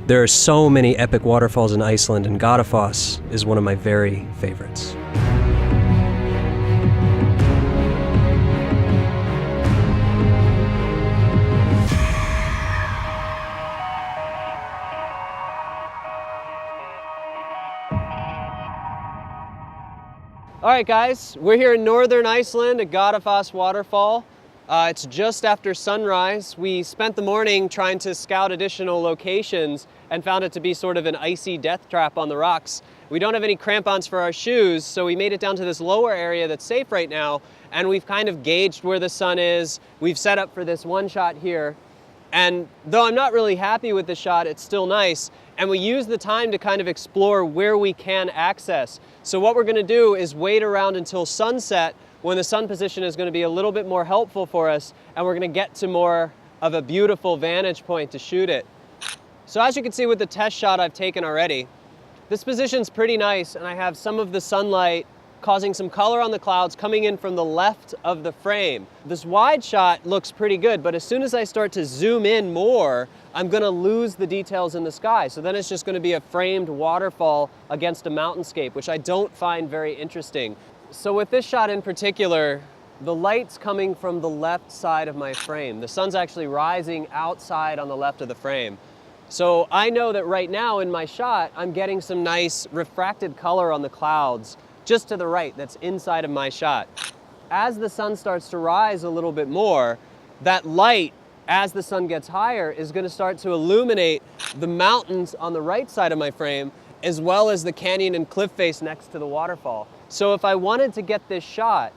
There are so many epic waterfalls in Iceland, and Godafoss is one of my very favorites. All right, guys, we're here in northern Iceland at Godafoss waterfall. It's just after sunrise. We spent the morning trying to scout additional locations and found it to be sort of an icy death trap on the rocks. We don't have any crampons for our shoes, so we made it down to this lower area that's safe right now, and we've kind of gauged where the sun is. We've set up for this one shot here, and though I'm not really happy with the shot, it's still nice, and we use the time to kind of explore where we can access. So what we're gonna do is wait around until sunset, when the sun position is going to be a little bit more helpful for us, and we're going to get to more of a beautiful vantage point to shoot it. So as you can see with the test shot I've taken already, this position's pretty nice, and I have some of the sunlight causing some color on the clouds coming in from the left of the frame. This wide shot looks pretty good, but as soon as I start to zoom in more, I'm going to lose the details in the sky. So then it's just going to be a framed waterfall against a mountainscape, which I don't find very interesting. So with this shot in particular, the light's coming from the left side of my frame. The sun's actually rising outside on the left of the frame. So I know that right now in my shot, I'm getting some nice refracted color on the clouds just to the right that's inside of my shot. As the sun starts to rise a little bit more, that light, as the sun gets higher, is going to start to illuminate the mountains on the right side of my frame, as well as the canyon and cliff face next to the waterfall. So if I wanted to get this shot,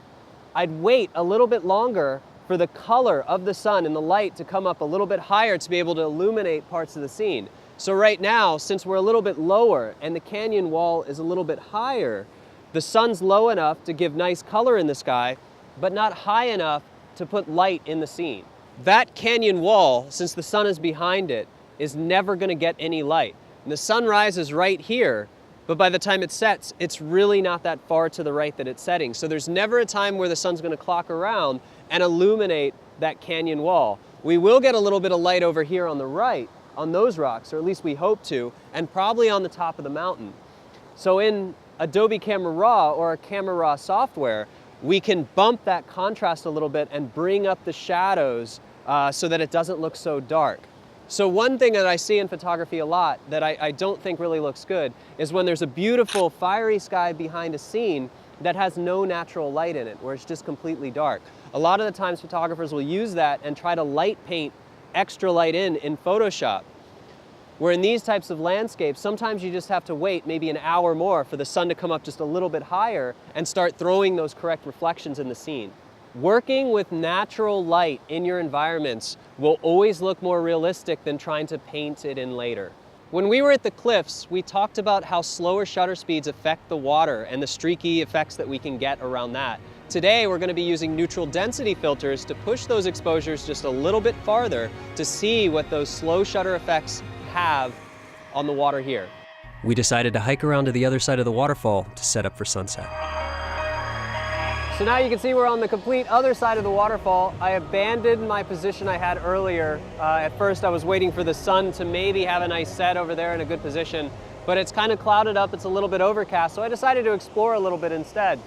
I'd wait a little bit longer for the color of the sun and the light to come up a little bit higher to be able to illuminate parts of the scene. So right now, since we're a little bit lower and the canyon wall is a little bit higher, the sun's low enough to give nice color in the sky, but not high enough to put light in the scene. That canyon wall, since the sun is behind it, is never going to get any light. And the sun rises right here, but by the time it sets, it's really not that far to the right that it's setting. So there's never a time where the sun's going to clock around and illuminate that canyon wall. We will get a little bit of light over here on the right, on those rocks, or at least we hope to, and probably on the top of the mountain. So in Adobe Camera Raw or Camera Raw software, we can bump that contrast a little bit and bring up the shadows so that it doesn't look so dark. So one thing that I see in photography a lot that I don't think really looks good is when there's a beautiful fiery sky behind a scene that has no natural light in it, where it's just completely dark. A lot of the times photographers will use that and try to light paint extra light in Photoshop. Where in these types of landscapes, sometimes you just have to wait maybe an hour more for the sun to come up just a little bit higher and start throwing those correct reflections in the scene. Working with natural light in your environments will always look more realistic than trying to paint it in later. When we were at the cliffs, we talked about how slower shutter speeds affect the water and the streaky effects that we can get around that. Today, we're going to be using neutral density filters to push those exposures just a little bit farther to see what those slow shutter effects have on the water here. We decided to hike around to the other side of the waterfall to set up for sunset. So now you can see we're on the complete other side of the waterfall. I abandoned my position I had earlier. At first I was waiting for the sun to maybe have a nice set over there in a good position, but it's kind of clouded up, it's a little bit overcast, so I decided to explore a little bit instead.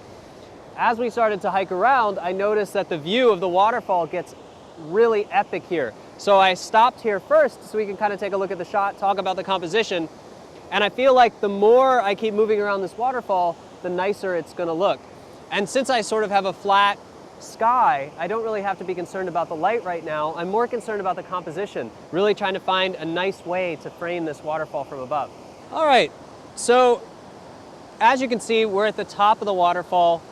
As we started to hike around, I noticed that the view of the waterfall gets really epic here. So I stopped here first so we can kind of take a look at the shot, talk about the composition, and I feel like the more I keep moving around this waterfall, the nicer it's going to look. And since I sort of have a flat sky, I don't really have to be concerned about the light right now. I'm more concerned about the composition, really trying to find a nice way to frame this waterfall from above. All right, so as you can see, we're at the top of the waterfall.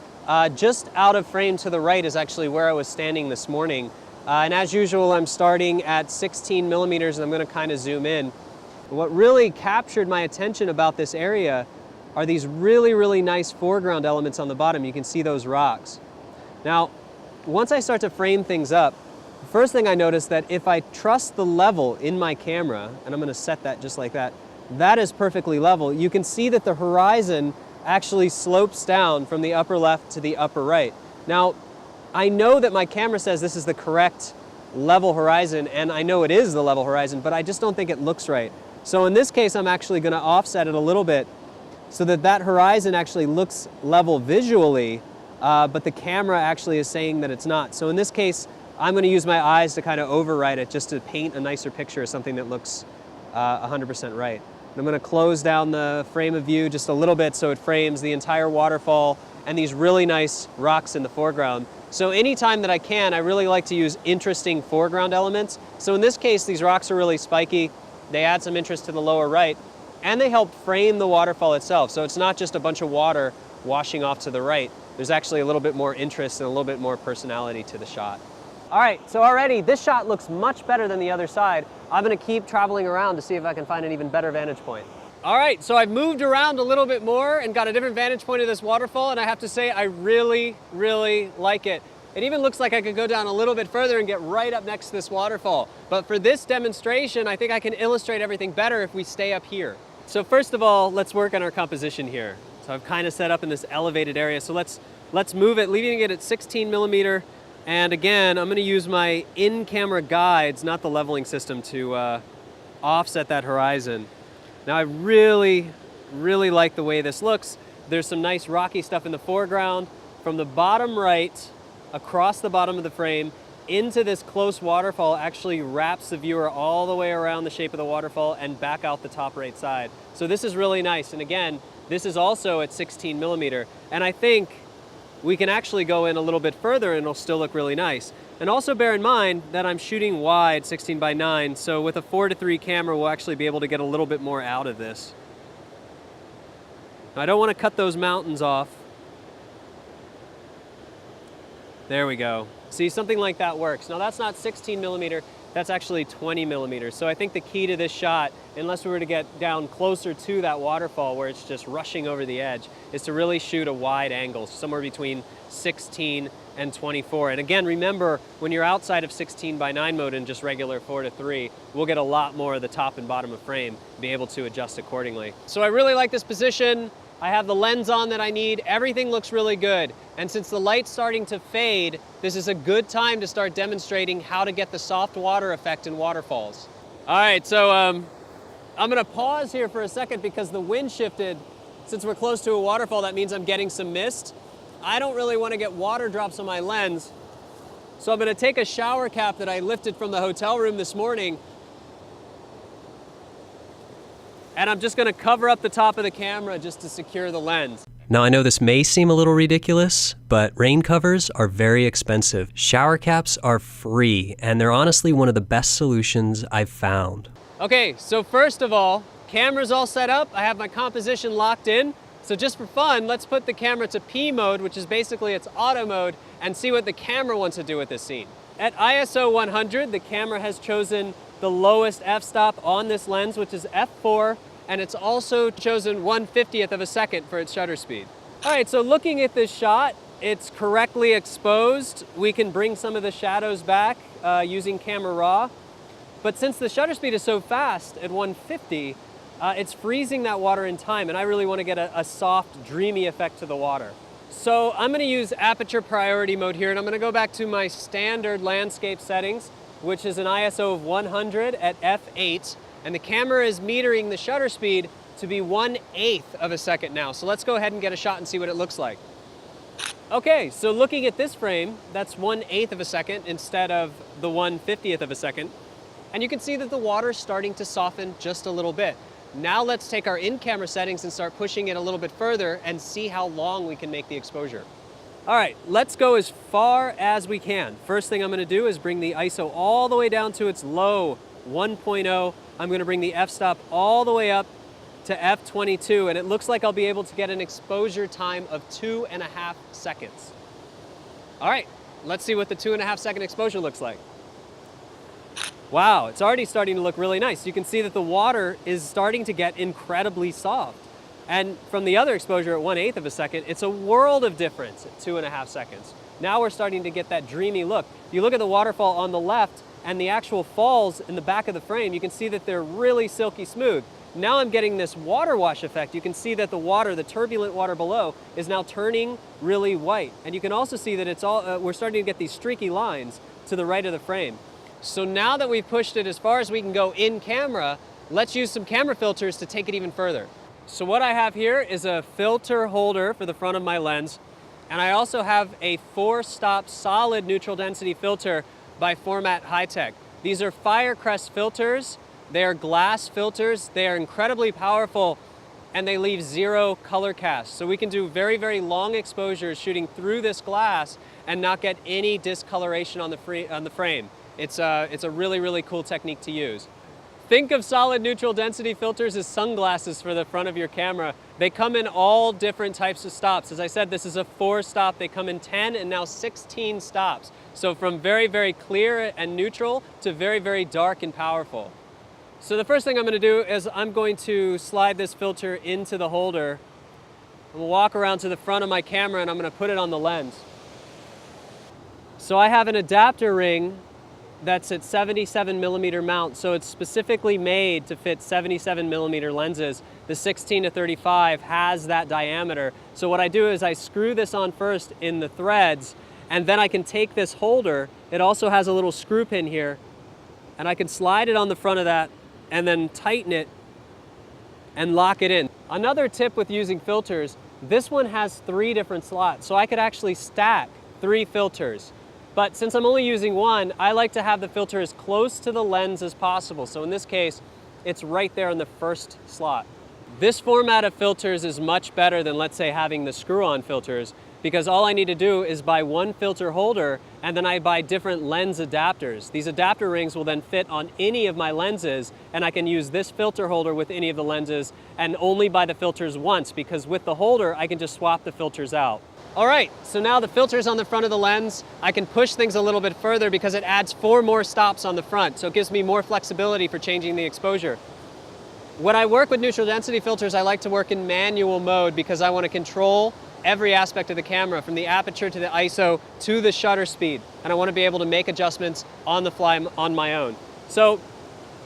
Just out of frame to the right is actually where I was standing this morning. And as usual, I'm starting at 16 millimeters and I'm going to kind of zoom in. What really captured my attention about this area are these really, really nice foreground elements on the bottom. You can see those rocks. Now, once I start to frame things up, the first thing I notice that if I trust the level in my camera, and I'm going to set that just like that, that is perfectly level. You can see that the horizon actually slopes down from the upper left to the upper right. Now, I know that my camera says this is the correct level horizon, and I know it is the level horizon, but I just don't think it looks right. So in this case, I'm actually going to offset it a little bit so that that horizon actually looks level visually, but the camera actually is saying that it's not. So in this case, I'm going to use my eyes to kind of override it just to paint a nicer picture of something that looks 100% right. And I'm going to close down the frame of view just a little bit so it frames the entire waterfall and these really nice rocks in the foreground. So anytime that I can, I really like to use interesting foreground elements. So in this case, these rocks are really spiky. They add some interest to the lower right, and they help frame the waterfall itself. So it's not just a bunch of water washing off to the right. There's actually a little bit more interest and a little bit more personality to the shot. All right, so already this shot looks much better than the other side. I'm gonna keep traveling around to see if I can find an even better vantage point. All right, so I've moved around a little bit more and got a different vantage point of this waterfall, and I have to say I really, really like it. It even looks like I could go down a little bit further and get right up next to this waterfall. But for this demonstration, I think I can illustrate everything better if we stay up here. So first of all, let's work on our composition here. So I've kind of set up in this elevated area. So let's move it, leaving it at 16 millimeter. And again, I'm gonna use my in-camera guides, not the leveling system, to offset that horizon. Now I really, really like the way this looks. There's some nice rocky stuff in the foreground. From the bottom right, across the bottom of the frame, into this close waterfall actually wraps the viewer all the way around the shape of the waterfall and back out the top right side. So this is really nice. And again, this is also at 16 millimeter. And I think we can actually go in a little bit further and it'll still look really nice. And also bear in mind that I'm shooting wide 16:9, so with a 4:3 camera, we'll actually be able to get a little bit more out of this. Now, I don't want to cut those mountains off. There we go. See, something like that works. Now that's not 16 millimeter, that's actually 20 millimeters. So I think the key to this shot, unless we were to get down closer to that waterfall where it's just rushing over the edge, is to really shoot a wide angle, somewhere between 16 and 24. And again, remember, when you're outside of 16:9 mode and just regular 4:3, we'll get a lot more of the top and bottom of frame, be able to adjust accordingly. So I really like this position. I have the lens on that I need. Everything looks really good. And since the light's starting to fade, this is a good time to start demonstrating how to get the soft water effect in waterfalls. All right, so I'm gonna pause here for a second because the wind shifted. Since we're close to a waterfall, that means I'm getting some mist. I don't really want to get water drops on my lens, so I'm going to take a shower cap that I lifted from the hotel room this morning, and I'm just going to cover up the top of the camera just to secure the lens. Now I know this may seem a little ridiculous, but rain covers are very expensive. Shower caps are free, and they're honestly one of the best solutions I've found. Okay, so first of all, camera's all set up. I have my composition locked in. So just for fun, let's put the camera to P mode, which is basically its auto mode, and see what the camera wants to do with this scene. At ISO 100, the camera has chosen the lowest f-stop on this lens, which is f4, and it's also chosen 1/50th of a second for its shutter speed. All right, so looking at this shot, it's correctly exposed. We can bring some of the shadows back using camera raw. But since the shutter speed is so fast at 150, it's freezing that water in time, and I really want to get a soft, dreamy effect to the water. So I'm going to use aperture priority mode here, and I'm going to go back to my standard landscape settings, which is an ISO of 100 at f8, and the camera is metering the shutter speed to be 1/8 of a second now. So let's go ahead and get a shot and see what it looks like. Okay, so looking at this frame, that's 1/8 of a second instead of the 1/50th of a second. And you can see that the water's starting to soften just a little bit. Now let's take our in-camera settings and start pushing it a little bit further and see how long we can make the exposure. All right, let's go as far as we can. First thing I'm gonna do is bring the ISO all the way down to its low 1.0. I'm gonna bring the f-stop all the way up to f22, and it looks like I'll be able to get an exposure time of 2.5 seconds. All right, let's see what the 2.5 second exposure looks like. Wow, it's already starting to look really nice. You can see that the water is starting to get incredibly soft. And from the other exposure at 1/8 of a second, it's a world of difference at 2.5 seconds. Now we're starting to get that dreamy look. You look at the waterfall on the left and the actual falls in the back of the frame, you can see that they're really silky smooth. Now I'm getting this water wash effect. You can see that the water, the turbulent water below, is now turning really white. And you can also see that it's all, we're starting to get these streaky lines to the right of the frame. So now that we've pushed it as far as we can go in camera, let's use some camera filters to take it even further. So what I have here is a filter holder for the front of my lens, and I also have a 4-stop solid neutral density filter by Format High Tech. These are Firecrest filters. They are glass filters. They are incredibly powerful, and they leave 0 color cast. So we can do very, very long exposures shooting through this glass and not get any discoloration on the frame. It's a really, really cool technique to use. Think of solid neutral density filters as sunglasses for the front of your camera. They come in all different types of stops. As I said, this is a 4-stop. They come in 10 and now 16 stops. So from very, very clear and neutral to very, very dark and powerful. So the first thing I'm going to do is I'm going to slide this filter into the holder. I'm going to walk around to the front of my camera and I'm going to put it on the lens. So I have an adapter ring that's at 77 millimeter mount, so it's specifically made to fit 77 millimeter lenses. The 16 to 35 has that diameter. So what I do is I screw this on first in the threads, and then I can take this holder. It also has a little screw pin here, and I can slide it on the front of that and then tighten it and lock it in. Another tip with using filters, this one has 3 different slots, so I could actually stack 3 filters. But since I'm only using one, I like to have the filter as close to the lens as possible. So in this case, it's right there in the first slot. This format of filters is much better than, let's say, having the screw-on filters, because all I need to do is buy one filter holder and then I buy different lens adapters. These adapter rings will then fit on any of my lenses, and I can use this filter holder with any of the lenses and only buy the filters once, because with the holder, I can just swap the filters out. All right, so now the filter's on the front of the lens. I can push things a little bit further because it adds 4 more stops on the front, so it gives me more flexibility for changing the exposure. When I work with neutral density filters, I like to work in manual mode because I want to control every aspect of the camera, from the aperture to the ISO to the shutter speed, and I want to be able to make adjustments on the fly on my own. So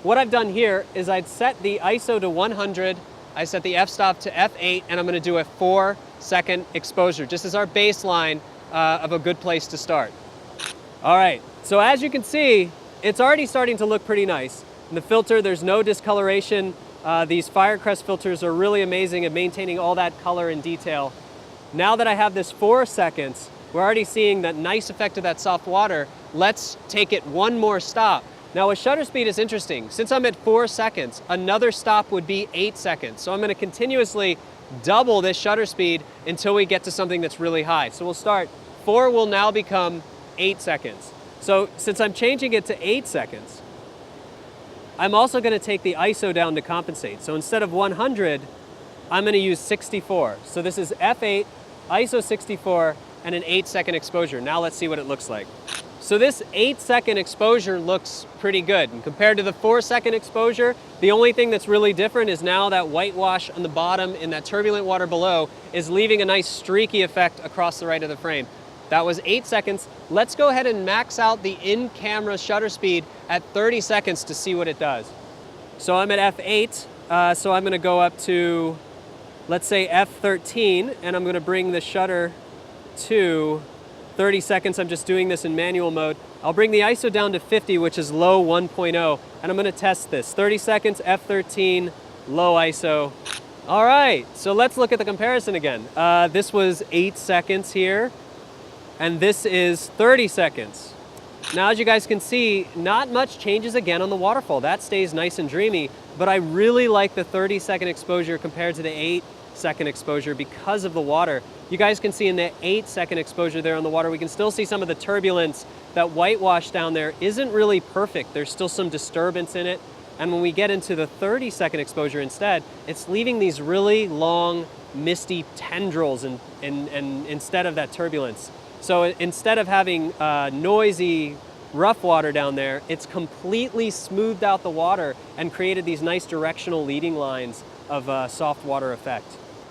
what I've done here is I'd set the ISO to 100, I set the f-stop to f8, and I'm going to do a 4-second exposure, just as our baseline of a good place to start. All right, so as you can see, it's already starting to look pretty nice. In the filter, there's no discoloration. These Firecrest filters are really amazing at maintaining all that color and detail. Now that I have this 4 seconds, we're already seeing that nice effect of that soft water. Let's take it 1 more stop. Now with shutter speed, it's interesting. Since I'm at 4 seconds, another stop would be 8 seconds. So I'm going to continuously double this shutter speed until we get to something that's really high. So we'll start, 4 will now become 8 seconds. So since I'm changing it to 8 seconds, I'm also going to take the ISO down to compensate. So instead of 100, I'm going to use 64. So this is f8, ISO 64, and an 8-second exposure. Now let's see what it looks like. So this 8-second exposure looks pretty good. And compared to the 4-second exposure, the only thing that's really different is now that whitewash on the bottom in that turbulent water below is leaving a nice streaky effect across the right of the frame. That was 8 seconds. Let's go ahead and max out the in-camera shutter speed at 30 seconds to see what it does. So I'm at f8, so I'm gonna go up to, let's say f13, and I'm gonna bring the shutter to 30 seconds. I'm just doing this in manual mode. I'll bring the ISO down to 50, which is low 1.0, and I'm gonna test this. 30 seconds, f13, low ISO. All right, so let's look at the comparison again. This was 8 seconds here, and this is 30 seconds. Now, as you guys can see, not much changes again on the waterfall. That stays nice and dreamy, but I really like the 30-second exposure compared to the 8-second exposure because of the water. You guys can see in the 8-second exposure there on the water, we can still see some of the turbulence. That whitewash down there isn't really perfect. There's still some disturbance in it. And when we get into the 30-second exposure instead, it's leaving these really long, misty tendrils instead of that turbulence. So instead of having noisy, rough water down there, it's completely smoothed out the water and created these nice directional leading lines of soft water effect.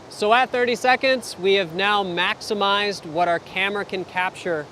So at 30 seconds, we have now maximized what our camera can capture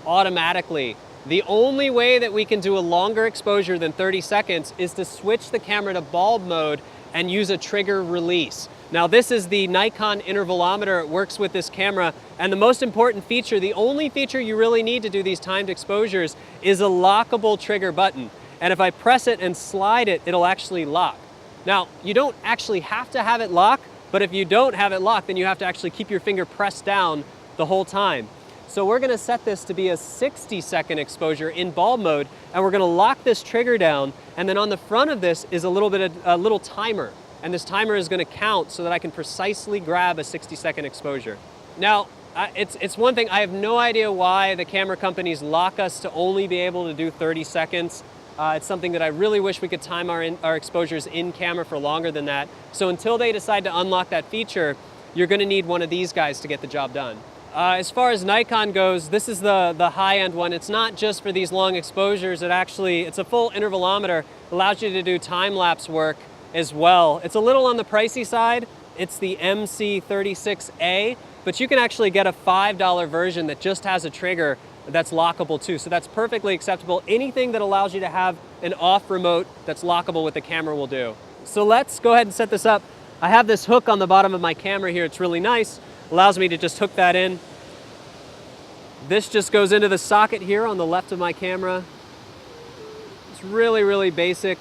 automatically. The only way that we can do a longer exposure than 30 seconds is to switch the camera to bulb mode and use a trigger release. Now this is the Nikon intervalometer. It works with this camera, and the most important feature, the only feature you really need to do these timed exposures, is a lockable trigger button. And if I press it and slide it, it'll actually lock. Now, you don't actually have to have it lock, but if you don't have it locked, then you have to actually keep your finger pressed down the whole time. So we're gonna set this to be a 60-second exposure in bulb mode, and we're gonna lock this trigger down, and then on the front of this is a little timer. And this timer is gonna count so that I can precisely grab a 60-second exposure. Now, it's one thing, I have no idea why the camera companies lock us to only be able to do 30 seconds. It's something that I really wish we could time our exposures in camera for longer than that. So until they decide to unlock that feature, you're gonna need one of these guys to get the job done. As far as Nikon goes, this is the high-end one. It's not just for these long exposures. It's a full intervalometer. Allows you to do time-lapse work as well. It's a little on the pricey side. It's the MC36A, but you can actually get a $5 version that just has a trigger that's lockable too. So that's perfectly acceptable. Anything that allows you to have an off remote that's lockable with the camera will do. So let's go ahead and set this up. I have this hook on the bottom of my camera here. It's really nice. Allows me to just hook that in. This just goes into the socket here on the left of my camera. It's really, really basic,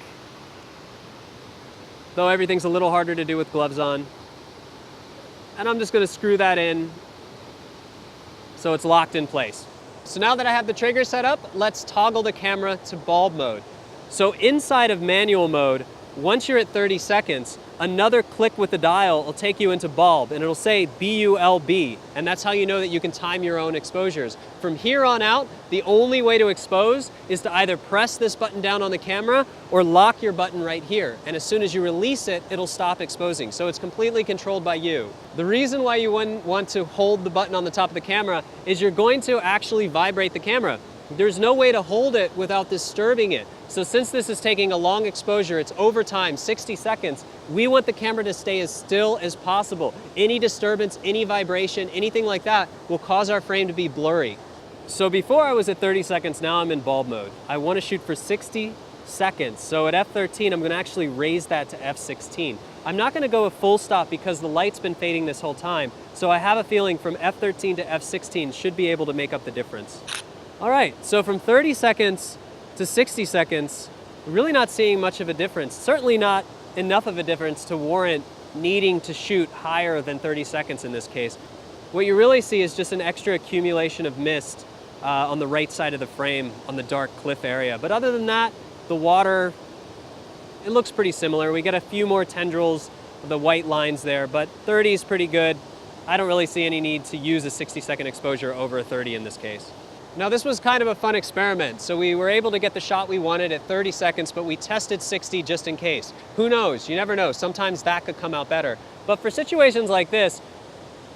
though everything's a little harder to do with gloves on. And I'm just gonna screw that in so it's locked in place. So now that I have the trigger set up, let's toggle the camera to bulb mode. So inside of manual mode, once you're at 30 seconds, another click with the dial will take you into bulb, and it'll say BULB, and that's how you know that you can time your own exposures. From here on out, the only way to expose is to either press this button down on the camera or lock your button right here. And as soon as you release it, it'll stop exposing. So it's completely controlled by you. The reason why you wouldn't want to hold the button on the top of the camera is you're going to actually vibrate the camera. There's no way to hold it without disturbing it. So since this is taking a long exposure, it's over time, 60 seconds, we want the camera to stay as still as possible. Any disturbance, any vibration, anything like that will cause our frame to be blurry. So before I was at 30 seconds, now I'm in bulb mode. I want to shoot for 60 seconds. So at f13, I'm going to actually raise that to f16. I'm not going to go a full stop because the light's been fading this whole time. So I have a feeling from f13 to f16 should be able to make up the difference. All right, so from 30 seconds to 60 seconds, really not seeing much of a difference. Certainly not enough of a difference to warrant needing to shoot higher than 30 seconds in this case. What you really see is just an extra accumulation of mist on the right side of the frame on the dark cliff area. But other than that, the water, it looks pretty similar. We get a few more tendrils of the white lines there, but 30 is pretty good. I don't really see any need to use a 60-second exposure over a 30 in this case. Now this was kind of a fun experiment. So we were able to get the shot we wanted at 30 seconds, but we tested 60 just in case. Who knows? You never know. Sometimes that could come out better. But for situations like this,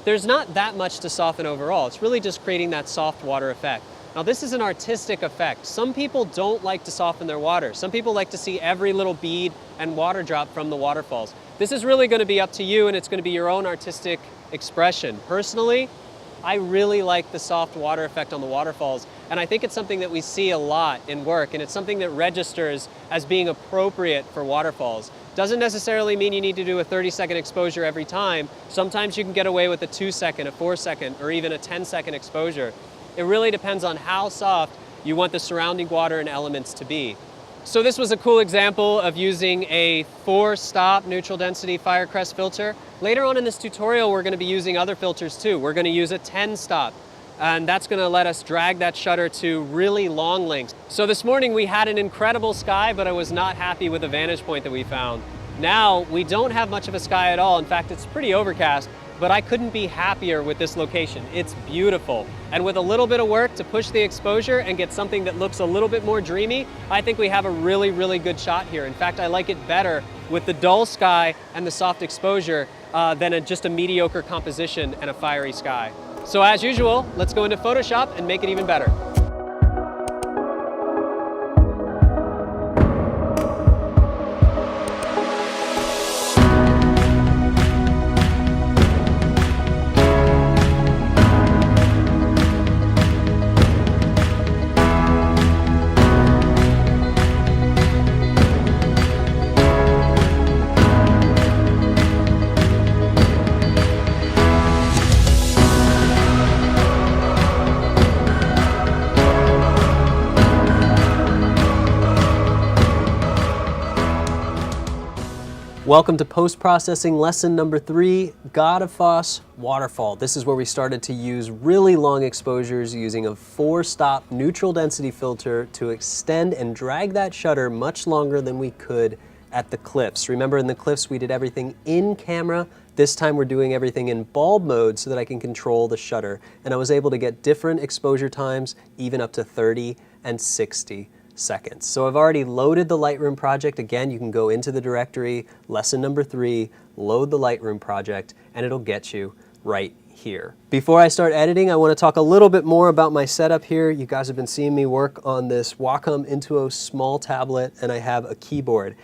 there's not that much to soften overall. It's really just creating that soft water effect. Now this is an artistic effect. Some people don't like to soften their water. Some people like to see every little bead and water drop from the waterfalls. This is really going to be up to you, and it's going to be your own artistic expression. Personally, I really like the soft water effect on the waterfalls, and I think it's something that we see a lot in work, and it's something that registers as being appropriate for waterfalls. Doesn't necessarily mean you need to do a 30-second exposure every time. Sometimes you can get away with a 2-second, a 4-second, or even a 10-second exposure. It really depends on how soft you want the surrounding water and elements to be. So this was a cool example of using a 4-stop neutral density Firecrest filter. Later on in this tutorial, we're going to be using other filters too. We're going to use a 10-stop, and that's going to let us drag that shutter to really long lengths. So this morning we had an incredible sky, but I was not happy with the vantage point that we found. Now we don't have much of a sky at all. In fact, it's pretty overcast, but I couldn't be happier with this location. It's beautiful. And with a little bit of work to push the exposure and get something that looks a little bit more dreamy, I think we have a really, really good shot here. In fact, I like it better with the dull sky and the soft exposure than just a mediocre composition and a fiery sky. So as usual, let's go into Photoshop and make it even better. Welcome to post-processing lesson number 3, Godafoss waterfall. This is where we started to use really long exposures using a 4-stop neutral density filter to extend and drag that shutter much longer than we could at the cliffs. Remember, in the cliffs we did everything in camera. This time we're doing everything in bulb mode so that I can control the shutter. And I was able to get different exposure times, even up to 30 and 60 seconds. So I've already loaded the Lightroom project. Again, you can go into the directory, lesson number 3, load the Lightroom project, and it'll get you right here. Before I start editing, I want to talk a little bit more about my setup here. You guys have been seeing me work on this Wacom Intuos small tablet, and I have a keyboard.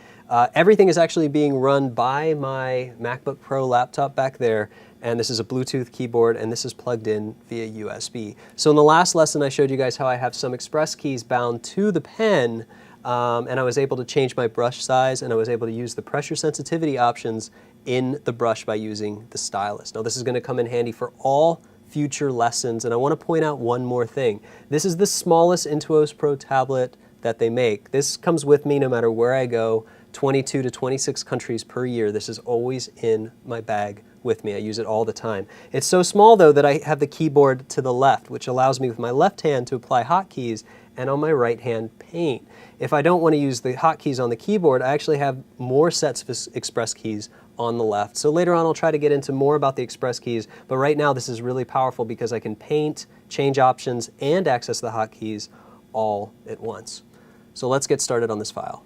Everything is actually being run by my MacBook Pro laptop back there, and this is a Bluetooth keyboard, and this is plugged in via USB. So in the last lesson I showed you guys how I have some express keys bound to the pen, and I was able to change my brush size, and I was able to use the pressure sensitivity options in the brush by using the stylus. Now this is going to come in handy for all future lessons, and I want to point out one more thing. This is the smallest Intuos Pro tablet that they make. This comes with me no matter where I go, 22 to 26 countries per year. This is always in my bag with me. I use it all the time. It's so small though that I have the keyboard to the left, which allows me with my left hand to apply hotkeys and on my right hand paint. If I don't want to use the hotkeys on the keyboard, I actually have more sets of express keys on the left. So later on I'll try to get into more about the express keys, but right now this is really powerful because I can paint, change options, and access the hotkeys all at once. So let's get started on this file.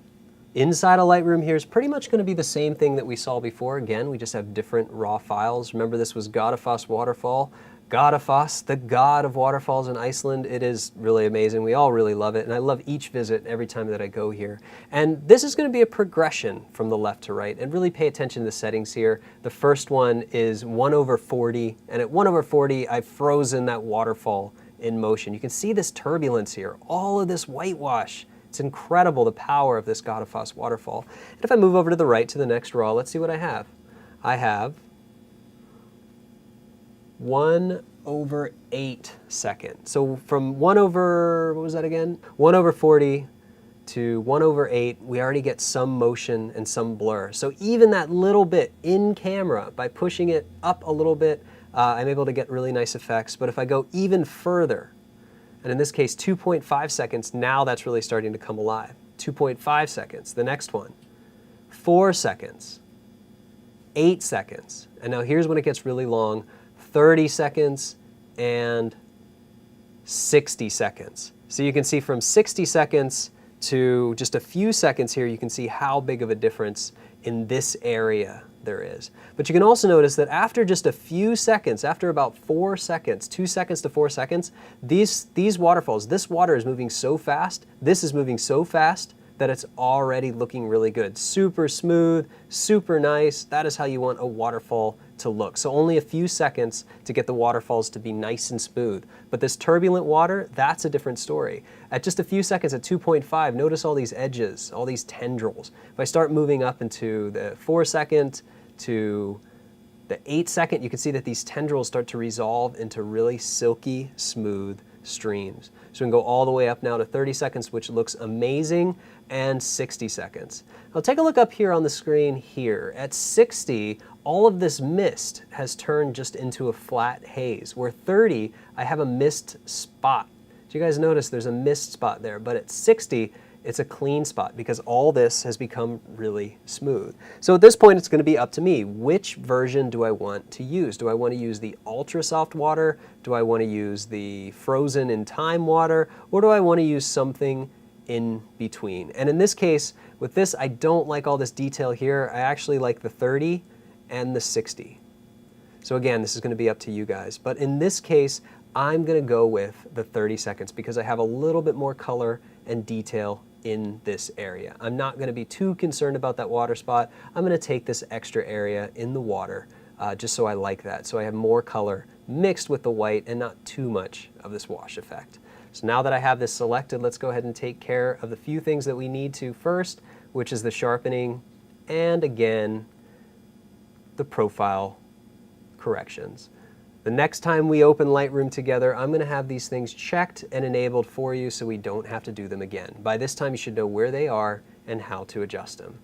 Inside of Lightroom here is pretty much going to be the same thing that we saw before. Again, we just have different raw files. Remember, this was Godafoss waterfall. Godafoss, the god of waterfalls in Iceland. It is really amazing. We all really love it, and I love each visit every time that I go here. And this is going to be a progression from the left to right, and really pay attention to the settings here. The first one is 1/40, and at 1/40, I've frozen that waterfall in motion. You can see this turbulence here, all of this whitewash. It's incredible, the power of this Godafoss waterfall. And if I move over to the right to the next raw, let's see what I have. I have 1/8 second. So from 1/40 to 1/8, we already get some motion and some blur. So even that little bit in camera, by pushing it up a little bit, I'm able to get really nice effects. But if I go even further, and in this case 2.5 seconds, now that's really starting to come alive. 2.5 seconds, the next one, 4 seconds, 8 seconds, and now here's when it gets really long, 30 seconds and 60 seconds. So you can see from 60 seconds to just a few seconds here, you can see how big of a difference in this area there is. But you can also notice that after just a few seconds, after about 4 seconds, 2 seconds to 4 seconds, these waterfalls, this water is moving so fast, this is moving so fast that it's already looking really good. Super smooth, super nice. That is how you want a waterfall to look. So only a few seconds to get the waterfalls to be nice and smooth. But this turbulent water, that's a different story. At just a few seconds at 2.5, notice all these edges, all these tendrils. If I start moving up into the 4 second to the 8 second, you can see that these tendrils start to resolve into really silky, smooth streams. So we can go all the way up now to 30 seconds, which looks amazing, and 60 seconds. Now take a look up here on the screen here. At 60, all of this mist has turned just into a flat haze, where 30, I have a mist spot. Do you guys notice there's a mist spot there? But at 60, it's a clean spot because all this has become really smooth. So at this point, it's going to be up to me. Which version do I want to use? Do I want to use the ultra soft water? Do I want to use the frozen in time water? Or do I want to use something in between? And in this case, with this, I don't like all this detail here. I actually like the 30 and the 60. So again, this is going to be up to you guys. But in this case, I'm going to go with the 30 seconds because I have a little bit more color and detail in this area. I'm not going to be too concerned about that water spot. I'm going to take this extra area in the water just so I like that. So I have more color mixed with the white and not too much of this wash effect. So now that I have this selected, let's go ahead and take care of the few things that we need to first, which is the sharpening and again, the profile corrections. The next time we open Lightroom together, I'm going to have these things checked and enabled for you so we don't have to do them again. By this time, you should know where they are and how to adjust them.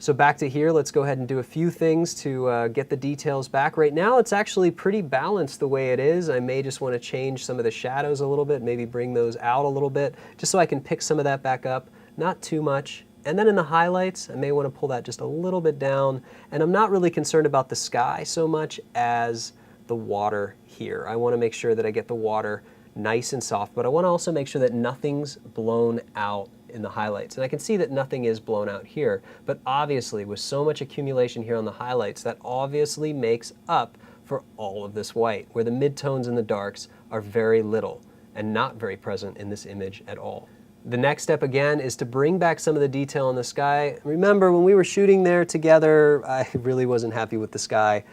So back to here, let's go ahead and do a few things to get the details back. Right now it's actually pretty balanced the way it is. I may just want to change some of the shadows a little bit, maybe bring those out a little bit, just so I can pick some of that back up, not too much. And then in the highlights, I may want to pull that just a little bit down. And I'm not really concerned about the sky so much as the water here. I want to make sure that I get the water nice and soft, but I want to also make sure that nothing's blown out in the highlights. And I can see that nothing is blown out here, but obviously with so much accumulation here on the highlights, that obviously makes up for all of this white, where the midtones and the darks are very little and not very present in this image at all. The next step again is to bring back some of the detail in the sky. Remember when we were shooting there together, I really wasn't happy with the sky.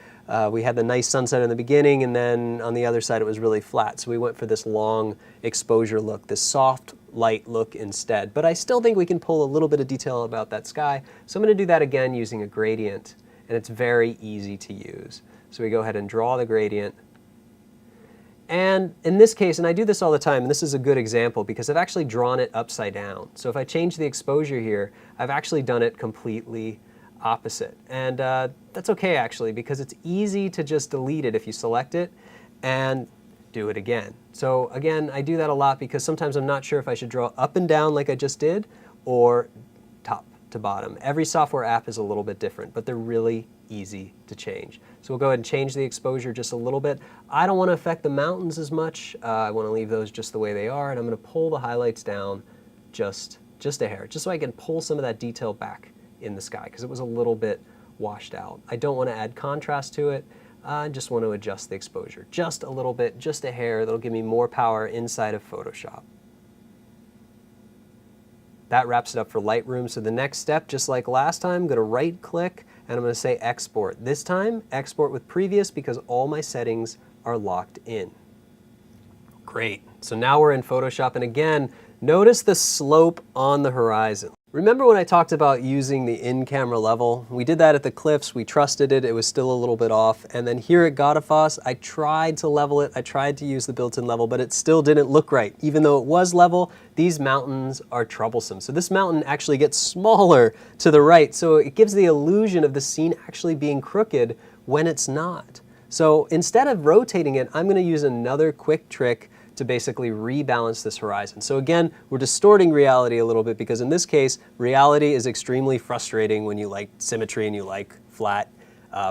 We had the nice sunset in the beginning, and then on the other side it was really flat. So we went for this long exposure look, this soft light look instead. But I still think we can pull a little bit of detail about that sky. So I'm going to do that again using a gradient, and it's very easy to use. So we go ahead and draw the gradient. And in this case, and I do this all the time, and this is a good example because I've actually drawn it upside down. So if I change the exposure here, I've actually done it completely opposite. And that's okay actually, because it's easy to just delete it if you select it and do it again. So again, I do that a lot because sometimes I'm not sure if I should draw up and down like I just did or top to bottom. Every software app is a little bit different, but they're really easy to change. So we'll go ahead and change the exposure just a little bit. I don't want to affect the mountains as much. I want to leave those just the way they are, and I'm going to pull the highlights down just a hair, just so I can pull some of that detail back in the sky because it was a little bit washed out. I don't want to add contrast to it. I just want to adjust the exposure just a little bit, just a hair. That'll give me more power inside of Photoshop. That wraps it up for Lightroom. So the next step, just like last time, I'm going to right click and I'm going to say export. This time, export with previous because all my settings are locked in. Great. So now we're in Photoshop, and again, notice the slope on the horizon. Remember when I talked about using the in-camera level? We did that at the cliffs, we trusted it, it was still a little bit off, and then here at Godafoss, I tried to level it, I tried to use the built-in level, but it still didn't look right. Even though it was level, these mountains are troublesome. So this mountain actually gets smaller to the right, so it gives the illusion of the scene actually being crooked when it's not. So instead of rotating it, I'm going to use another quick trick to basically rebalance this horizon. So again, we're distorting reality a little bit because in this case, reality is extremely frustrating when you like symmetry and you like flat,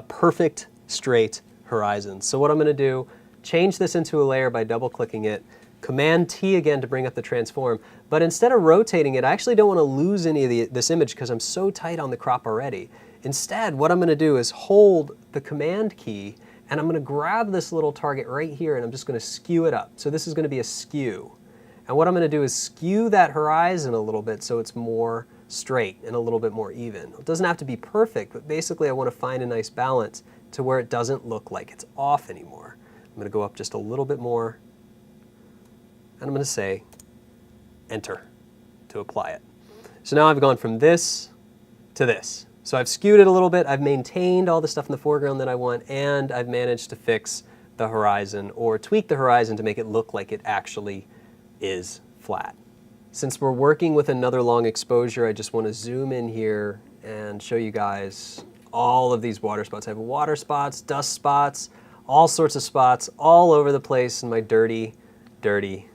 perfect, straight horizons. So what I'm gonna do, change this into a layer by double clicking it, Command T again to bring up the transform, but instead of rotating it, I actually don't wanna lose any of this image because I'm so tight on the crop already. Instead, what I'm gonna do is hold the Command key and I'm going to grab this little target right here and I'm just going to skew it up. So this is going to be a skew. And what I'm going to do is skew that horizon a little bit so it's more straight and a little bit more even. It doesn't have to be perfect, but basically I want to find a nice balance to where it doesn't look like it's off anymore. I'm going to go up just a little bit more and I'm going to say enter to apply it. So now I've gone from this to this. So I've skewed it a little bit, I've maintained all the stuff in the foreground that I want, and I've managed to fix the horizon or tweak the horizon to make it look like it actually is flat. Since we're working with another long exposure, I just want to zoom in here and show you guys all of these water spots. I have water spots, dust spots, all sorts of spots all over the place in my dirty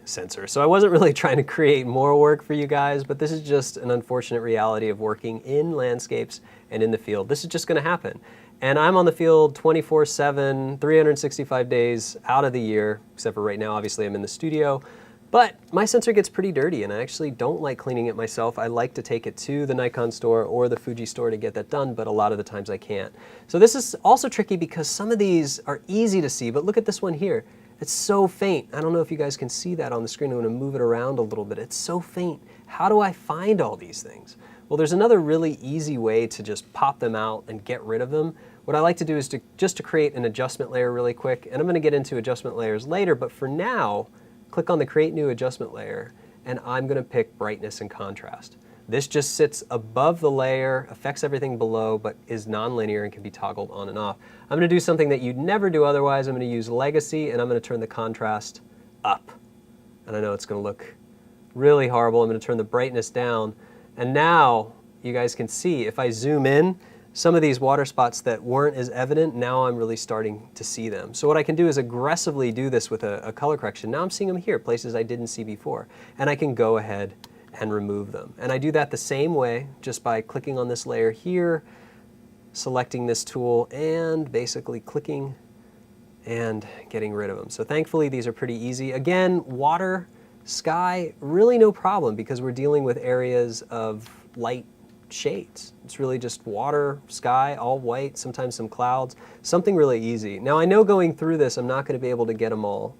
sensor. So I wasn't really trying to create more work for you guys, but this is just an unfortunate reality of working in landscapes and in the field. This is just going to happen. And I'm on the field 24/7, 365 days out of the year, except for right now, obviously I'm in the studio. But my sensor gets pretty dirty and I actually don't like cleaning it myself. I like to take it to the Nikon store or the Fuji store to get that done, but a lot of the times I can't. So this is also tricky because some of these are easy to see, but look at this one here. It's so faint. I don't know if you guys can see that on the screen. I'm going to move it around a little bit. It's so faint. How do I find all these things? Well, there's another really easy way to just pop them out and get rid of them. What I like to do is just to create an adjustment layer really quick, and I'm going to get into adjustment layers later, but for now, click on the Create New Adjustment Layer, and I'm going to pick Brightness and Contrast. This just sits above the layer, affects everything below, but is nonlinear and can be toggled on and off. I'm going to do something that you'd never do otherwise. I'm going to use Legacy, and I'm going to turn the contrast up. And I know it's going to look really horrible. I'm going to turn the brightness down. And now you guys can see, if I zoom in, some of these water spots that weren't as evident, now I'm really starting to see them. So what I can do is aggressively do this with a color correction. Now I'm seeing them here, places I didn't see before. And I can go ahead and remove them. And I do that the same way, just by clicking on this layer here, selecting this tool, and basically clicking and getting rid of them. So thankfully these are pretty easy. Again, water, sky, really no problem because we're dealing with areas of light shades. It's really just water, sky, all white, sometimes some clouds, something really easy. Now I know going through this I'm not going to be able to get them all,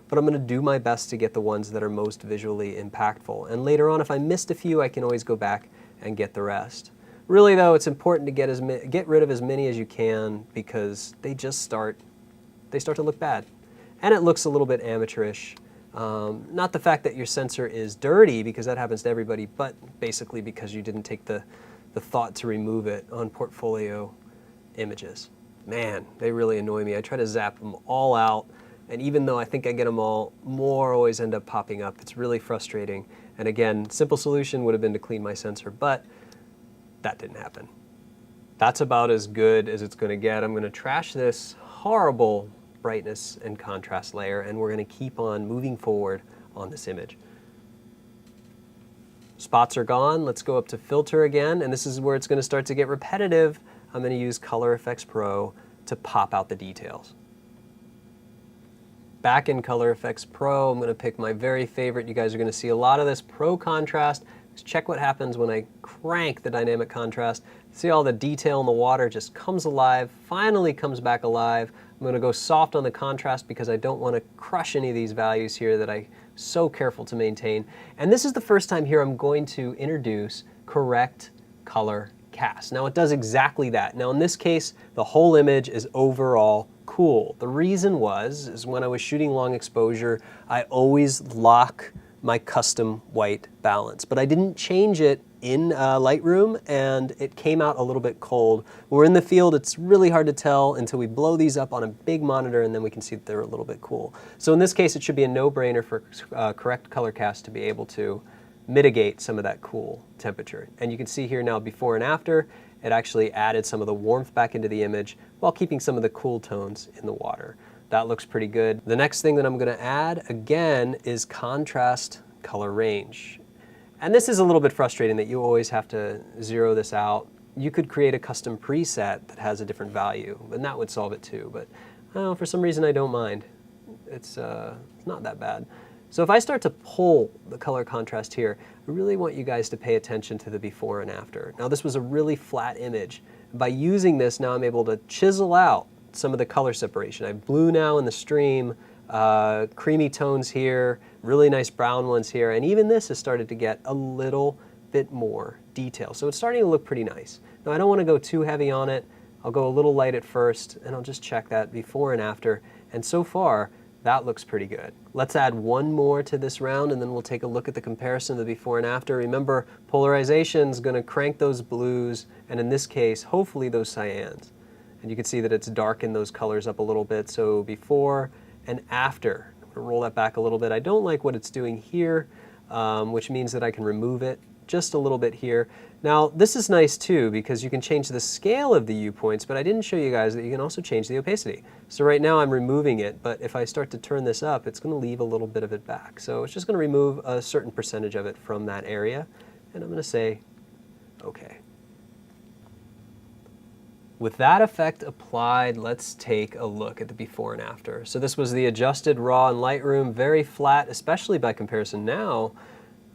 but I'm going to do my best to get the ones that are most visually impactful. And later on, if I missed a few, I can always go back and get the rest. Really though, it's important to get rid of as many as you can because they start to look bad. And it looks a little bit amateurish. Not the fact that your sensor is dirty, because that happens to everybody, but basically because you didn't take the thought to remove it on portfolio images. Man, they really annoy me. I try to zap them all out, and even though I think I get them all, more always end up popping up. It's really frustrating. And again, simple solution would have been to clean my sensor, but that didn't happen. That's about as good as it's going to get. I'm going to trash this horrible brightness and contrast layer, and we're going to keep on moving forward on this image. Spots are gone. Let's go up to filter again, and this is where it's going to start to get repetitive. I'm going to use Color Effects Pro to pop out the details. Back in Color Effects Pro, I'm going to pick my very favorite. You guys are going to see a lot of this Pro Contrast. Let's check what happens when I crank the dynamic contrast. See all the detail in the water just comes alive, finally comes back alive. I'm going to go soft on the contrast because I don't want to crush any of these values here that I'm so careful to maintain. And this is the first time here I'm going to introduce correct color cast. Now it does exactly that. Now in this case, the whole image is overall cool. The reason is when I was shooting long exposure, I always lock my custom white balance, but I didn't change it in Lightroom, and it came out a little bit cold. When we're in the field, it's really hard to tell until we blow these up on a big monitor, and then we can see that they're a little bit cool. So in this case, it should be a no-brainer for correct color cast to be able to mitigate some of that cool temperature. And you can see here now before and after, it actually added some of the warmth back into the image while keeping some of the cool tones in the water. That looks pretty good. The next thing that I'm going to add, again, is contrast color range. And this is a little bit frustrating that you always have to zero this out. You could create a custom preset that has a different value, and that would solve it too. But for some reason, I don't mind. It's not that bad. So if I start to pull the color contrast here, I really want you guys to pay attention to the before and after. Now this was a really flat image. By using this, now I'm able to chisel out some of the color separation. I have blue now in the stream, creamy tones here, really nice brown ones here, and even this has started to get a little bit more detail. So it's starting to look pretty nice. Now I don't want to go too heavy on it. I'll go a little light at first, and I'll just check that before and after. And so far, that looks pretty good. Let's add one more to this round, and then we'll take a look at the comparison of the before and after. Remember, polarization is going to crank those blues, and in this case, hopefully those cyans. And you can see that it's darkened those colors up a little bit. So before and after. I'm going to roll that back a little bit. I don't like what it's doing here, which means that I can remove it just a little bit here. Now this is nice too because you can change the scale of the U points, but I didn't show you guys that you can also change the opacity. So right now I'm removing it, but if I start to turn this up, it's going to leave a little bit of it back. So it's just going to remove a certain percentage of it from that area, and I'm going to say OK. With that effect applied, let's take a look at the before and after. So this was the adjusted raw in Lightroom, very flat, especially by comparison now.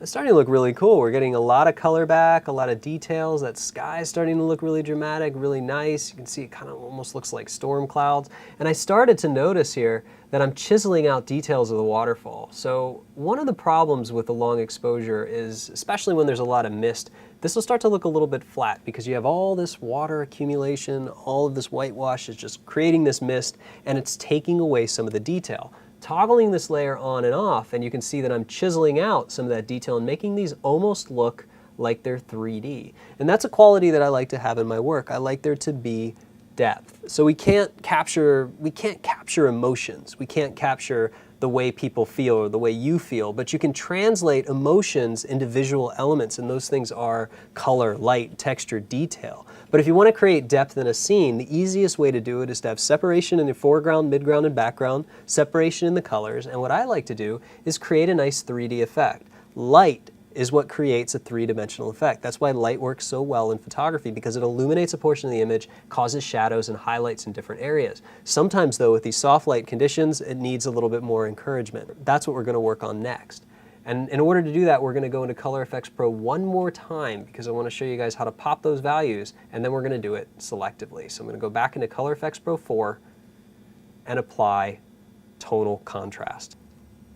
It's starting to look really cool. We're getting a lot of color back, a lot of details. That sky is starting to look really dramatic, really nice. You can see it kind of almost looks like storm clouds. And I started to notice here that I'm chiseling out details of the waterfall. So one of the problems with the long exposure is, especially when there's a lot of mist, this will start to look a little bit flat because you have all this water accumulation, all of this whitewash is just creating this mist, and it's taking away some of the detail. Toggling this layer on and off, and you can see that I'm chiseling out some of that detail and making these almost look like they're 3D. And that's a quality that I like to have in my work. I like there to be depth. So we can't capture emotions. We can't capture the way people feel or the way you feel, but you can translate emotions into visual elements, and those things are color, light, texture, detail. But if you want to create depth in a scene, the easiest way to do it is to have separation in the foreground, midground, and background, separation in the colors, and what I like to do is create a nice 3D effect. Light is what creates a three-dimensional effect. That's why light works so well in photography, because it illuminates a portion of the image, causes shadows and highlights in different areas. Sometimes though, with these soft light conditions, it needs a little bit more encouragement. That's what we're going to work on next. And in order to do that, we're going to go into Color Efex Pro one more time, because I want to show you guys how to pop those values, and then we're going to do it selectively. So I'm going to go back into Color Efex Pro 4 and apply tonal contrast.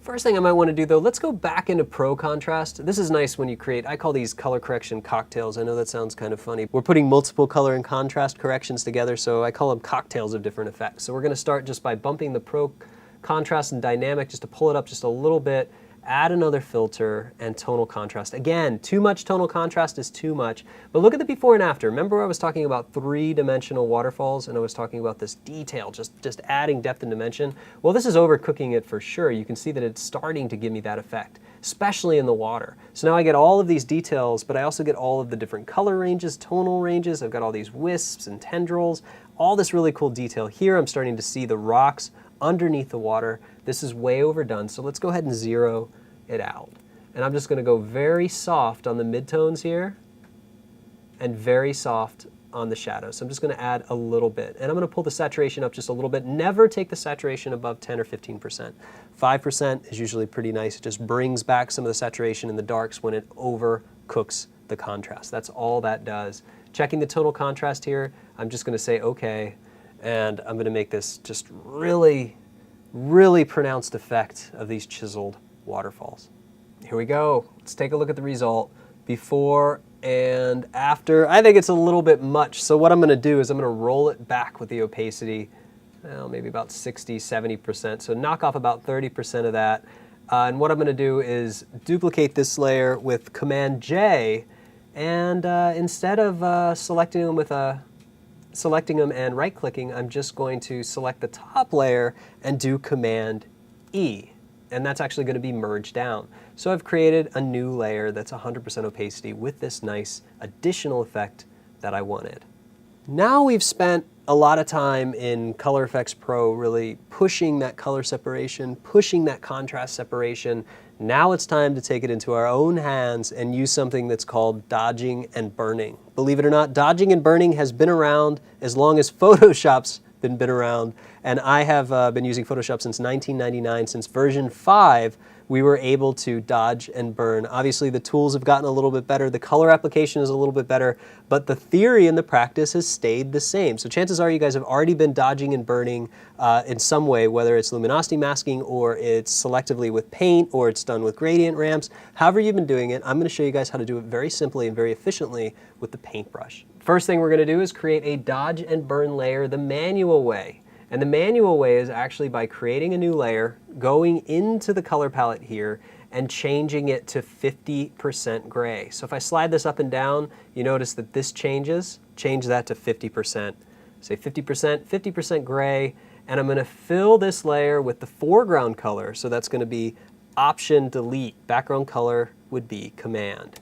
First thing I might want to do though, let's go back into Pro Contrast. This is nice when you create, I call these color correction cocktails. I know that sounds kind of funny. We're putting multiple color and contrast corrections together, so I call them cocktails of different effects. So we're going to start just by bumping the Pro Contrast and Dynamic just to pull it up just a little bit, add another filter, and tonal contrast. Again, too much tonal contrast is too much, but look at the before and after. Remember where I was talking about three-dimensional waterfalls, and I was talking about this detail, just adding depth and dimension? Well, this is overcooking it for sure. You can see that it's starting to give me that effect, especially in the water. So now I get all of these details, but I also get all of the different color ranges, tonal ranges. I've got all these wisps and tendrils, all this really cool detail. Here I'm starting to see the rocks underneath the water. This is way overdone, so let's go ahead and zero it out. And I'm just going to go very soft on the midtones here and very soft on the shadows. So I'm just going to add a little bit. And I'm going to pull the saturation up just a little bit. Never take the saturation above 10 or 15%. 5% is usually pretty nice. It just brings back some of the saturation in the darks when it overcooks the contrast. That's all that does. Checking the tonal contrast here, I'm just going to say okay, and I'm going to make this just really, really pronounced effect of these chiseled waterfalls. Here we go. Let's take a look at the result before and after. I think it's a little bit much, so what I'm going to do is I'm going to roll it back with the opacity, well, maybe about 60, 70%, so knock off about 30% of that. And what I'm going to do is duplicate this layer with Command J, and instead of selecting them and right-clicking, I'm just going to select the top layer and do Command E. And that's actually going to be merged down. So I've created a new layer that's 100% opacity with this nice additional effect that I wanted. Now we've spent a lot of time in Color Efex Pro really pushing that color separation, pushing that contrast separation. Now it's time to take it into our own hands and use something that's called dodging and burning. Believe it or not, dodging and burning has been around as long as Photoshop's been around, and I have been using Photoshop since 1999. Since version 5, we were able to dodge and burn. Obviously, the tools have gotten a little bit better, the color application is a little bit better, but the theory and the practice has stayed the same. So chances are you guys have already been dodging and burning in some way, whether it's luminosity masking or it's selectively with paint or it's done with gradient ramps. However you've been doing it, I'm going to show you guys how to do it very simply and very efficiently with the paintbrush. First thing we're going to do is create a dodge and burn layer the manual way. And the manual way is actually by creating a new layer, going into the color palette here, and changing it to 50% gray. So if I slide this up and down, you notice that this changes. Change that to 50%. Say 50%, 50% gray, and I'm going to fill this layer with the foreground color. So that's going to be Option Delete. Background color would be Command.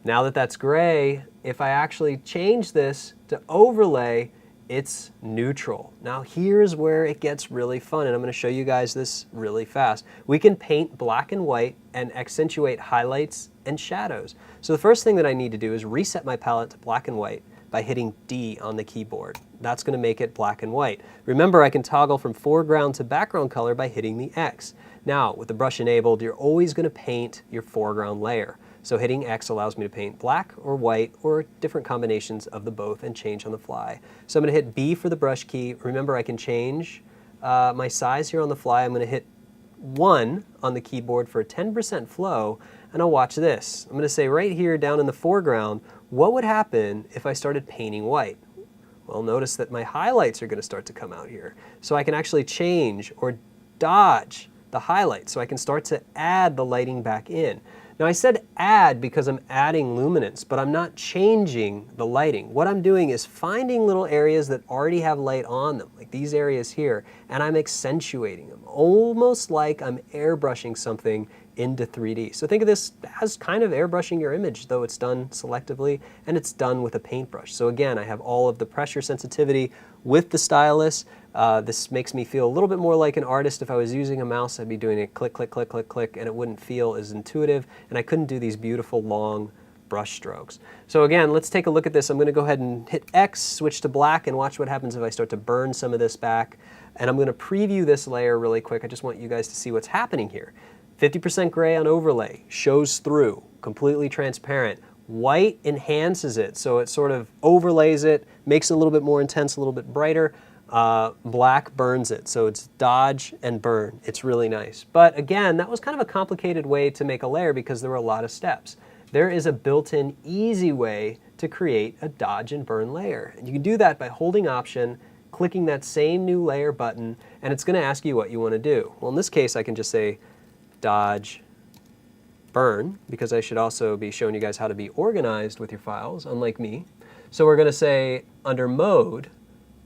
Now that that's gray, if I actually change this to overlay, it's neutral. Now here's where it gets really fun, and I'm going to show you guys this really fast. We can paint black and white and accentuate highlights and shadows. So the first thing that I need to do is reset my palette to black and white by hitting D on the keyboard. That's going to make it black and white. Remember, I can toggle from foreground to background color by hitting the X. Now, with the brush enabled, you're always going to paint your foreground layer. So hitting X allows me to paint black or white or different combinations of the both and change on the fly. So I'm going to hit B for the brush key. Remember, I can change my size here on the fly. I'm going to hit 1 on the keyboard for a 10% flow, and I'll watch this. I'm going to say right here down in the foreground, what would happen if I started painting white? Well, notice that my highlights are going to start to come out here. So I can actually change or dodge the highlights, so I can start to add the lighting back in. Now I said add because I'm adding luminance, but I'm not changing the lighting. What I'm doing is finding little areas that already have light on them, like these areas here, and I'm accentuating them, almost like I'm airbrushing something into 3D. So think of this as kind of airbrushing your image, though it's done selectively, and it's done with a paintbrush. So again, I have all of the pressure sensitivity with the stylus. This makes me feel a little bit more like an artist. If I was using a mouse, I'd be doing it click, click, click, click, click, and it wouldn't feel as intuitive, and I couldn't do these beautiful long brush strokes. So again, let's take a look at this. I'm going to go ahead and hit X, switch to black, and watch what happens if I start to burn some of this back. And I'm going to preview this layer really quick. I just want you guys to see what's happening here. 50% gray on overlay, shows through, completely transparent. White enhances it, so it sort of overlays it, makes it a little bit more intense, a little bit brighter. Black burns it, so it's dodge and burn. It's really nice. But again, that was kind of a complicated way to make a layer because there were a lot of steps. There is a built-in easy way to create a dodge and burn layer. And you can do that by holding Option, clicking that same new layer button, and it's going to ask you what you want to do. Well, in this case, I can just say dodge, burn, because I should also be showing you guys how to be organized with your files, unlike me. So we're going to say under mode,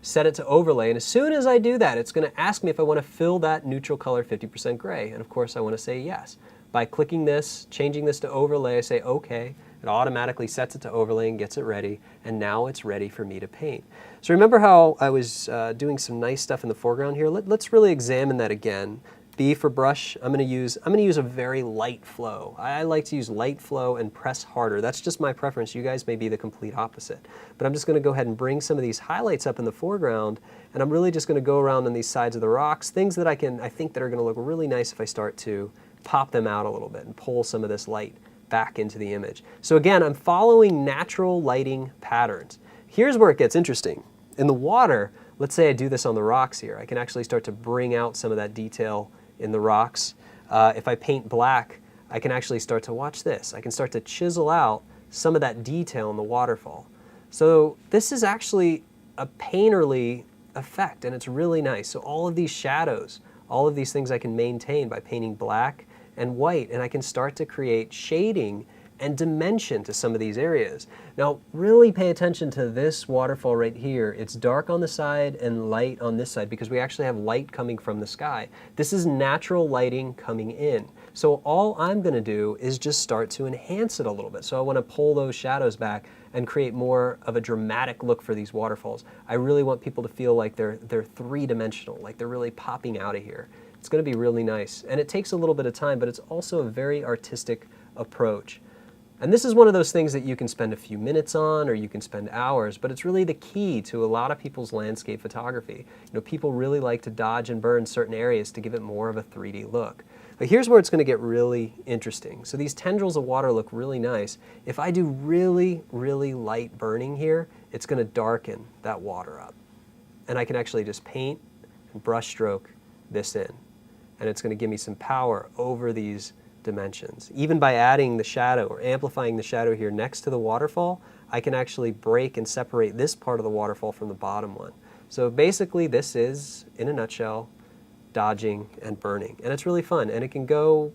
set it to overlay, and as soon as I do that, it's going to ask me if I want to fill that neutral color 50% gray, and of course I want to say yes. By clicking this, changing this to overlay, I say OK. It automatically sets it to overlay and gets it ready, and now it's ready for me to paint. So remember how I was doing some nice stuff in the foreground here? Let's really examine that again. B for brush, I'm going to use a very light flow. I like to use light flow and press harder. That's just my preference. You guys may be the complete opposite. But I'm just going to go ahead and bring some of these highlights up in the foreground, and I'm really just going to go around on these sides of the rocks, things that I think that are going to look really nice if I start to pop them out a little bit and pull some of this light back into the image. So again, I'm following natural lighting patterns. Here's where it gets interesting. In the water, let's say I do this on the rocks here. I can actually start to bring out some of that detail in the rocks. If I paint black, I can actually start to watch this. I can start to chisel out some of that detail in the waterfall. So this is actually a painterly effect, and it's really nice. So all of these shadows, all of these things I can maintain by painting black and white, and I can start to create shading and dimension to some of these areas. Now, really pay attention to this waterfall right here. It's dark on the side and light on this side because we actually have light coming from the sky. This is natural lighting coming in. So all I'm going to do is just start to enhance it a little bit. So I want to pull those shadows back and create more of a dramatic look for these waterfalls. I really want people to feel like they're three-dimensional, like they're really popping out of here. It's going to be really nice. And it takes a little bit of time, but it's also a very artistic approach. And this is one of those things that you can spend a few minutes on or you can spend hours, but it's really the key to a lot of people's landscape photography. You know, people really like to dodge and burn certain areas to give it more of a 3D look. But here's where it's going to get really interesting. So these tendrils of water look really nice. If I do really, really light burning here, it's going to darken that water up. And I can actually just paint and brush stroke this in. And it's going to give me some power over these dimensions. Even by adding the shadow or amplifying the shadow here next to the waterfall, I can actually break and separate this part of the waterfall from the bottom one. So basically this is, in a nutshell, dodging and burning. And it's really fun, and it can go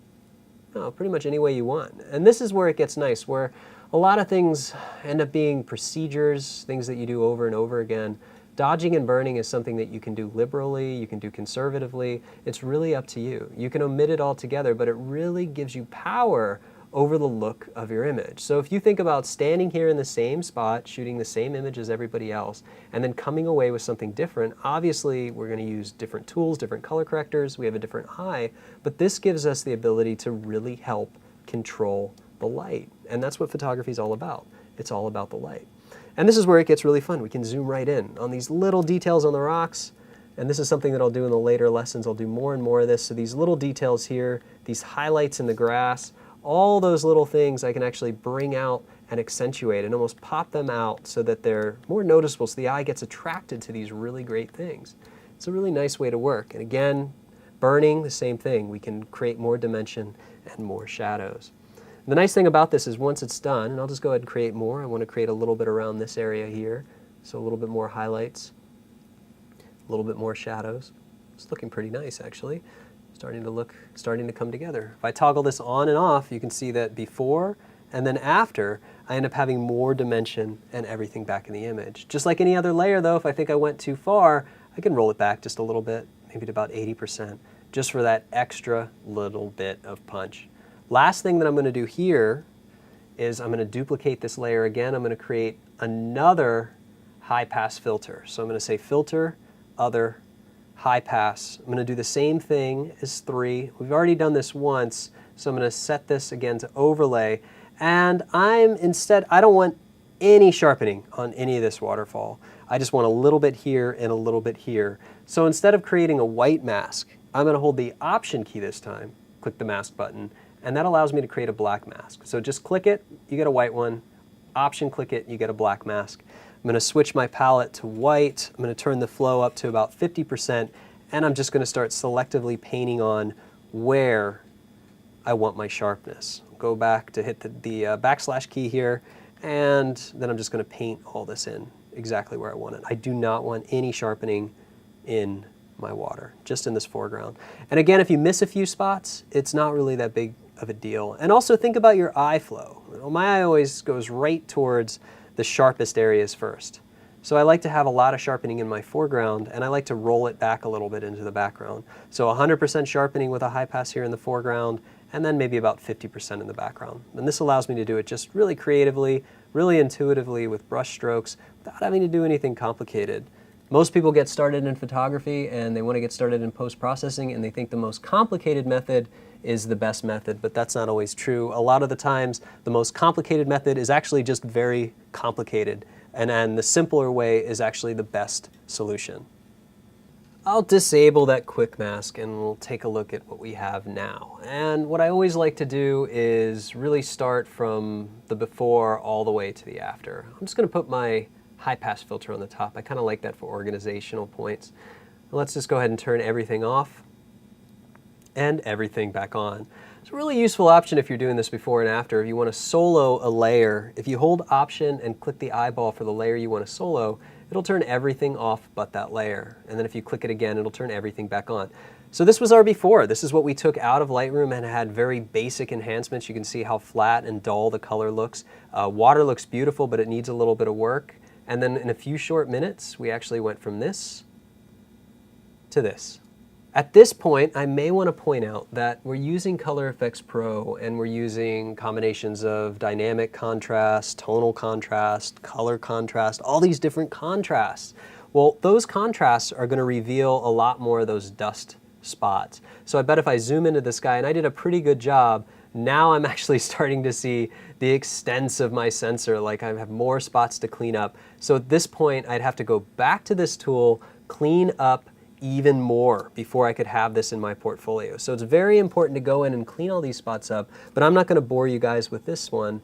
pretty much any way you want. And this is where it gets nice, where a lot of things end up being procedures, things that you do over and over again. Dodging and burning is something that you can do liberally, you can do conservatively. It's really up to you. You can omit it altogether, but it really gives you power over the look of your image. So if you think about standing here in the same spot, shooting the same image as everybody else, and then coming away with something different, obviously we're going to use different tools, different color correctors, we have a different eye, but this gives us the ability to really help control the light. And that's what photography is all about. It's all about the light. And this is where it gets really fun. We can zoom right in on these little details on the rocks. And this is something that I'll do in the later lessons. I'll do more and more of this. So these little details here, these highlights in the grass, all those little things I can actually bring out and accentuate and almost pop them out so that they're more noticeable, so the eye gets attracted to these really great things. It's a really nice way to work. And again, burning, the same thing. We can create more dimension and more shadows. The nice thing about this is once it's done, and I'll just go ahead and create more. I want to create a little bit around this area here. So a little bit more highlights, a little bit more shadows. It's looking pretty nice, actually. starting to come together. If I toggle this on and off, you can see that before and then after, I end up having more dimension and everything back in the image. Just like any other layer though, if I think I went too far, I can roll it back just a little bit, maybe to about 80%, just for that extra little bit of punch. Last thing that I'm going to do here is I'm going to duplicate this layer again. I'm going to create another high pass filter. So I'm going to say filter, other, high pass. I'm going to do the same thing as 3. We've already done this once, so I'm going to set this again to overlay. And I don't want any sharpening on any of this waterfall. I just want a little bit here and a little bit here. So instead of creating a white mask, I'm going to hold the Option key this time, click the mask button, and that allows me to create a black mask. So just click it, you get a white one. Option, click it, you get a black mask. I'm going to switch my palette to white. I'm going to turn the flow up to about 50%, and I'm just going to start selectively painting on where I want my sharpness. Go back to hit the backslash key here, and then I'm just going to paint all this in exactly where I want it. I do not want any sharpening in my water, just in this foreground. And again, if you miss a few spots, it's not really that big of a deal. And also think about your eye flow. My eye always goes right towards the sharpest areas first. So I like to have a lot of sharpening in my foreground, and I like to roll it back a little bit into the background. So 100% sharpening with a high pass here in the foreground, and then maybe about 50% in the background. And this allows me to do it just really creatively, really intuitively with brush strokes without having to do anything complicated. Most people get started in photography and they want to get started in post-processing, and they think the most complicated method is the best method, but that's not always true. A lot of the times, the most complicated method is actually just very complicated, and the simpler way is actually the best solution. I'll disable that quick mask and we'll take a look at what we have now. And what I always like to do is really start from the before all the way to the after. I'm just going to put my high pass filter on the top. I kind of like that for organizational points. Let's just go ahead and turn everything off and everything back on. It's a really useful option if you're doing this before and after. If you want to solo a layer, if you hold Option and click the eyeball for the layer you want to solo, it'll turn everything off but that layer. And then if you click it again, it'll turn everything back on. So this was our before. This is what we took out of Lightroom and had very basic enhancements. You can see how flat and dull the color looks. Water looks beautiful, but it needs a little bit of work. And then in a few short minutes, we actually went from this to this. At this point, I may want to point out that we're using Color Effects Pro, and we're using combinations of dynamic contrast, tonal contrast, color contrast, all these different contrasts. Well, those contrasts are going to reveal a lot more of those dust spots. So I bet if I zoom into this guy, and I did a pretty good job, now I'm actually starting to see the extents of my sensor, like I have more spots to clean up. So at this point, I'd have to go back to this tool, clean up even more before I could have this in my portfolio. So it's very important to go in and clean all these spots up, but I'm not going to bore you guys with this one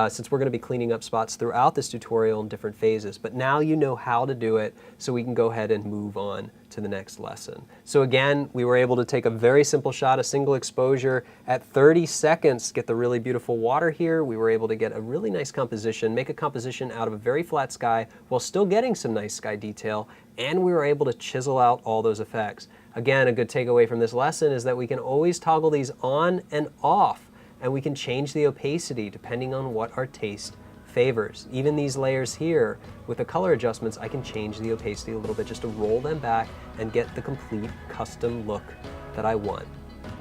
since we're going to be cleaning up spots throughout this tutorial in different phases. But now you know how to do it, so we can go ahead and move on to the next lesson. So again, we were able to take a very simple shot, a single exposure at 30 seconds, get the really beautiful water here. We were able to get a really nice composition, make a composition out of a very flat sky while still getting some nice sky detail, and we were able to chisel out all those effects. Again, a good takeaway from this lesson is that we can always toggle these on and off, and we can change the opacity depending on what our taste favors. Even these layers here, with the color adjustments, I can change the opacity a little bit just to roll them back and get the complete custom look that I want.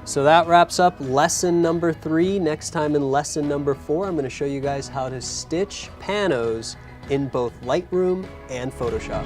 So that wraps up lesson number 3. Next time in lesson number 4, I'm going to show you guys how to stitch panos in both Lightroom and Photoshop.